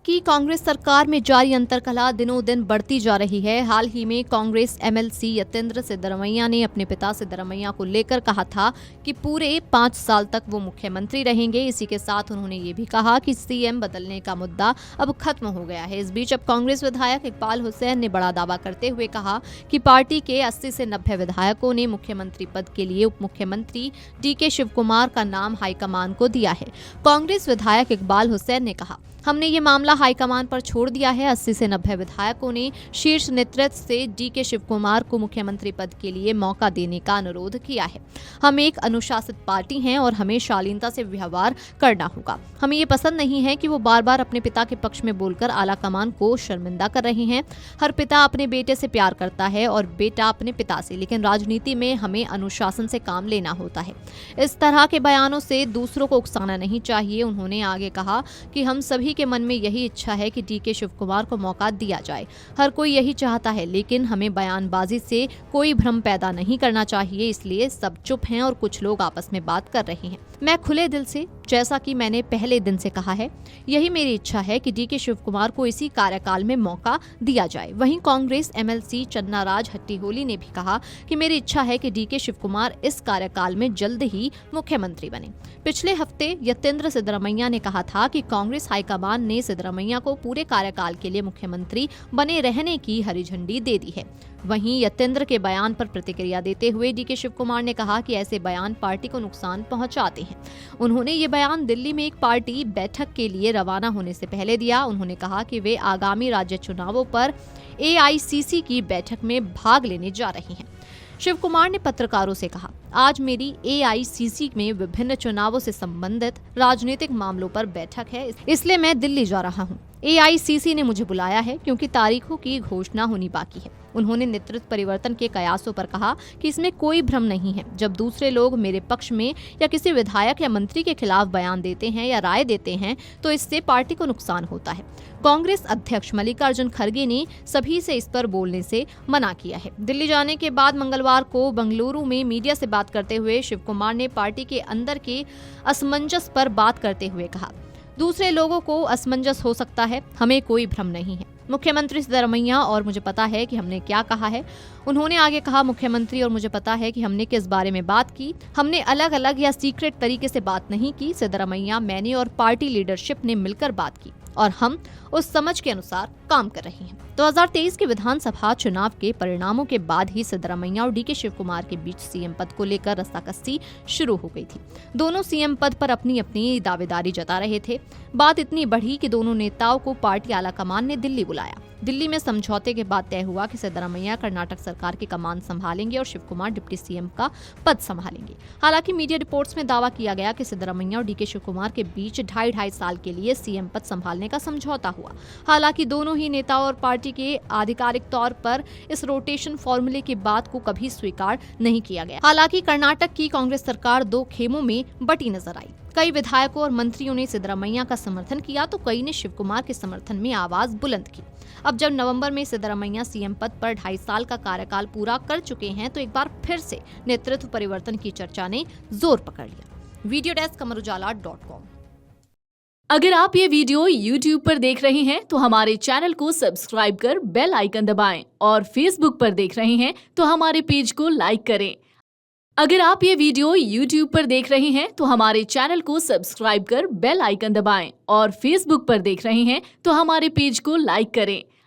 की कांग्रेस सरकार में जारी अंतर्कलह दिनों दिन बढ़ती जा रही है। हाल ही में कांग्रेस एमएलसी यतेंद्र सिद्धरमैया ने अपने पिता सिद्धरमैया को लेकर कहा था कि पूरे 5 साल तक वो मुख्यमंत्री रहेंगे। इसी के साथ उन्होंने ये भी कहा कि सीएम बदलने का मुद्दा अब खत्म हो गया है। इस बीच अब कांग्रेस विधायक इकबाल हुसैन ने बड़ा दावा करते हुए कहा कि पार्टी के 80 से 90 विधायकों ने मुख्यमंत्री पद के लिए उप मुख्यमंत्री डीके शिवकुमार का नाम हाईकमान को दिया है। कांग्रेस विधायक इकबाल हुसैन ने कहा, हमने ये मामला हाईकमान पर छोड़ दिया है। 80 से 90 विधायकों ने शीर्ष नेतृत्व से डीके शिवकुमार को मुख्यमंत्री पद के लिए मौका देने का अनुरोध किया है। हम एक अनुशासित पार्टी हैं और हमें शालीनता से व्यवहार करना होगा। हमें ये पसंद नहीं है कि वो बार बार अपने पिता के पक्ष में बोलकर आलाकमान को शर्मिंदा कर रहे हैं। हर पिता अपने बेटे से प्यार करता है और बेटा अपने पिता से, लेकिन राजनीति में हमें अनुशासन से काम लेना होता है। इस तरह के बयानों से दूसरों को उकसाना नहीं चाहिए। उन्होंने आगे कहा कि हम सभी के मन में यही इच्छा है कि डीके शिवकुमार को मौका दिया जाए। हर कोई यही चाहता है, लेकिन हमें बयानबाजी से कोई भ्रम पैदा नहीं करना चाहिए। इसलिए सब चुप हैं और कुछ लोग आपस में बात कर रहे हैं। मैं खुले दिल से, जैसा कि मैंने पहले दिन से कहा है, यही मेरी इच्छा है कि डीके शिवकुमार को इसी कार्यकाल में मौका दिया जाए। वहीं कांग्रेस एमएलसी चन्नाराज हट्टीहोली ने भी कहा कि मेरी इच्छा है कि डीके शिवकुमार इस कार्यकाल में जल्द ही मुख्यमंत्री बने। पिछले हफ्ते यतेंद्र सिद्धरमैया ने कहा था कि कांग्रेस हाईकमान ने सिद्धरमैया को पूरे कार्यकाल के लिए मुख्यमंत्री बने रहने की हरी झंडी दे दी है। वहीं यतेंद्र के बयान पर प्रतिक्रिया देते हुए डीके शिवकुमार ने कहा कि ऐसे बयान पार्टी को नुकसान पहुंचाते हैं। उन्होंने ये बयान दिल्ली में एक पार्टी बैठक के लिए रवाना होने से पहले दिया। उन्होंने कहा कि वे आगामी राज्य चुनावों पर एआईसीसी की बैठक में भाग लेने जा रहे हैं। शिवकुमार ने पत्रकारों से कहा, आज मेरी एआईसीसी में विभिन्न चुनावों से संबंधित राजनीतिक मामलों पर बैठक है, इसलिए मैं दिल्ली जा रहा हूं। एआईसीसी ने मुझे बुलाया है क्योंकि तारीखों की घोषणा होनी बाकी है। उन्होंने नेतृत्व परिवर्तन के कयासों पर कहा कि इसमें कोई भ्रम नहीं है। जब दूसरे लोग मेरे पक्ष में या किसी विधायक या मंत्री के खिलाफ बयान देते हैं या राय देते हैं तो इससे पार्टी को नुकसान होता है। कांग्रेस अध्यक्ष मल्लिकार्जुन खड़गे ने सभी से इस पर बोलने से मना किया है। दिल्ली जाने के बाद मंगलवार को बेंगलुरु में मीडिया से बात करते हुए शिवकुमार ने पार्टी के अंदर के असमंजस पर बात करते हुए कहा, दूसरे लोगों को असमंजस हो सकता है, हमें कोई भ्रम नहीं है। मुख्यमंत्री सिद्धरमैया और मुझे पता है कि हमने क्या कहा है। उन्होंने आगे कहा, मुख्यमंत्री और मुझे पता है कि हमने किस बारे में बात की। हमने अलग अलग या सीक्रेट तरीके से बात नहीं की। सिद्धरमैया, मैंने और पार्टी लीडरशिप ने मिलकर बात की और हम उस समझ के अनुसार काम कर रहे हैं। 2023 के विधानसभा चुनाव के परिणामों के बाद ही सिद्धरमैया और डीके शिवकुमार के बीच सीएम पद को लेकर रस्साकसी शुरू हो गई थी। दोनों सीएम पद पर अपनी अपनी दावेदारी जता रहे थे। बात इतनी बढ़ी कि दोनों नेताओं को पार्टी आलाकमान ने दिल्ली बुलाया। दिल्ली में समझौते के बाद तय हुआ कि सिद्धरमैया कर्नाटक सरकार की कमान संभालेंगे और शिवकुमार डिप्टी सीएम का पद संभालेंगे। हालांकि मीडिया रिपोर्ट्स में दावा किया गया कि सिद्धरमैया और डीके शिवकुमार के बीच 2.5 साल के लिए सीएम पद संभालने का समझौता हुआ। हालांकि दोनों ही नेताओं और पार्टी के आधिकारिक तौर पर इस रोटेशन फॉर्मूले की बात को कभी स्वीकार नहीं किया गया। हालांकि कर्नाटक की कांग्रेस सरकार 2 खेमों में बटी नजर आई। कई विधायकों और मंत्रियों ने सिद्धरमैया का समर्थन किया तो कई ने शिवकुमार के समर्थन में आवाज बुलंद की। अब जब नवंबर में सिद्धरमैया सीएम पद पर 2.5 साल का कार्यकाल पूरा कर चुके हैं तो एक बार फिर से नेतृत्व परिवर्तन की चर्चा ने जोर पकड़ लिया। Video desk amarujala.com। अगर आप ये वीडियो YouTube पर देख रहे हैं तो हमारे चैनल को सब्सक्राइब कर बेल आइकन दबाएं और Facebook पर देख रहे हैं तो हमारे पेज को लाइक करें। अगर आप ये वीडियो YouTube पर देख रहे हैं तो हमारे चैनल को सब्सक्राइब कर बेल आइकन दबाएं और Facebook पर देख रहे हैं तो हमारे पेज को लाइक करें।